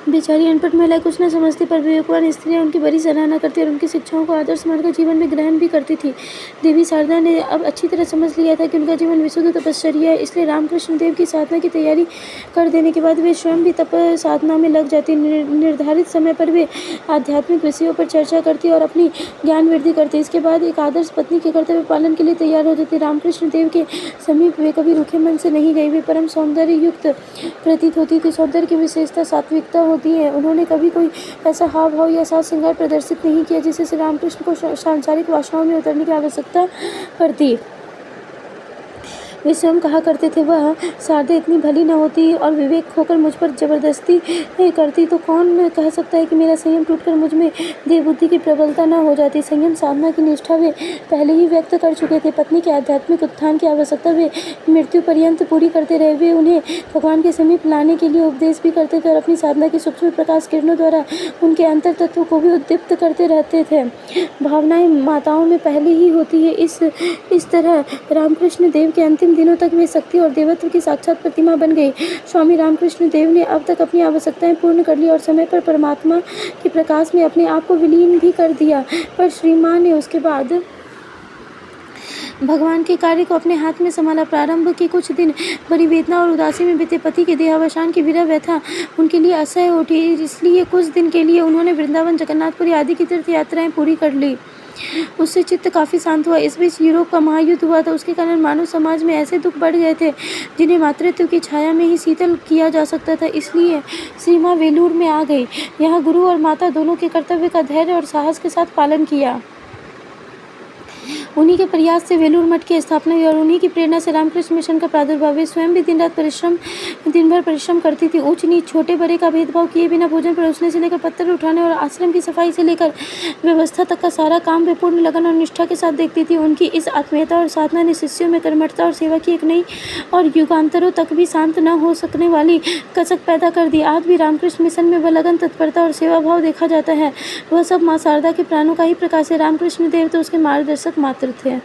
बेचारी अनपढ़ महिला कुछ न समझती, पर विवेकवान स्त्रियाँ उनकी बड़ी सराहना करती और उनकी शिक्षाओं को आदर्श मानकर जीवन में ग्रहण भी करती थी। देवी शारदा ने अब अच्छी तरह समझ लिया था कि उनका जीवन विशुद्ध तपश्चर्या है, इसलिए रामकृष्ण देव की साधना की तैयारी कर देने के बाद वे स्वयं भी तप साधना में लग जाती। निर्धारित समय पर वे आध्यात्मिक विषयों पर चर्चा करती और अपनी ज्ञान वृद्धि करती। इसके बाद एक आदर्श पत्नी के कर्तव्य पालन के लिए तैयार हो जाती। रामकृष्ण देव के समीप वे कभी रूखे मन से नहीं गई। वे परम सौंदर्य युक्त प्रतीत होती थी। सौंदर्य की विशेषता सात्विकता होती है। उन्होंने कभी कोई ऐसा हाव भाव या साज श्रृंगार प्रदर्शित नहीं किया जिससे श्री रामकृष्ण को सांसारिक वासनाओं में उतरने की आवश्यकता पड़ती। वे स्वयं कहा करते थे, वह शारदा इतनी भली न होती और विवेक खोकर मुझ पर जबरदस्ती करती तो कौन कह सकता है कि मेरा संयम टूटकर मुझ में देवबुद्धि की प्रबलता न हो जाती। संयम साधना की निष्ठा वे पहले ही व्यक्त कर चुके थे। पत्नी के आध्यात्मिक उत्थान की आवश्यकता वे मृत्यु पर्यंत पूरी करते रहे। वे उन्हें भगवान के समीप लाने के लिए उपदेश भी करते थे और अपनी साधना की सूक्ष्म प्रकाश किरणों द्वारा उनके अंतर तत्व को भी उद्दीप्त करते रहते थे। भावनाएं माताओं में पहले ही होती है। इस तरह रामकृष्ण देव के अंतिम दिनों तक वे शक्ति और देवत्व की साक्षात प्रतिमा बन गई। स्वामी रामकृष्ण देव ने अब तक अपनी आवश्यकताएं पूर्ण कर ली और समय पर परमात्मा के प्रकाश में अपने आप को विलीन भी कर दिया। पर श्री मां ने उसके बाद भगवान के कार्य को अपने हाथ में संभाला। प्रारंभ के कुछ दिन बड़ी वेदना और उदासी में बीते। पति के देहावसान की विरह व्यथा उनके लिए असह्य उठी, इसलिए कुछ दिन के लिए उन्होंने वृंदावन, जगन्नाथपुरी आदि की तीर्थ यात्राएं पूरी कर ली। उससे चित्त काफी शांत हुआ। इस बीच यूरोप का महायुद्ध हुआ था। उसके कारण मानव समाज में ऐसे दुख बढ़ गए थे जिन्हें मातृत्व की छाया में ही शीतल किया जा सकता था। इसलिए श्री मां वेलूर में आ गई। यहाँ गुरु और माता दोनों के कर्तव्य का धैर्य और साहस के साथ पालन किया। उन्हीं के प्रयास से वेलूर मठ की स्थापना हुई और उन्हीं की प्रेरणा से रामकृष्ण मिशन का प्रादुर्भाव। वे स्वयं भी दिन भर परिश्रम करती थी। ऊंच नीच, छोटे बड़े का भेदभाव किए बिना भोजन परोसने से लेकर पत्थर उठाने और आश्रम की सफाई से लेकर व्यवस्था तक का सारा काम वे पूर्ण लगन और निष्ठा के साथ देखती थी। उनकी इस आत्मीयता और साधना ने शिष्यों में कर्मठता और सेवा की एक नई और युगांतरों तक भी शांत न हो सकने वाली कसक पैदा कर दी। आज भी रामकृष्ण मिशन में वह लगन, तत्परता और सेवा भाव देखा जाता है। वह सब मां शारदा के प्राणों का ही प्रकाश है। रामकृष्ण देव तो उसके मार्गदर्शक मात्र थे।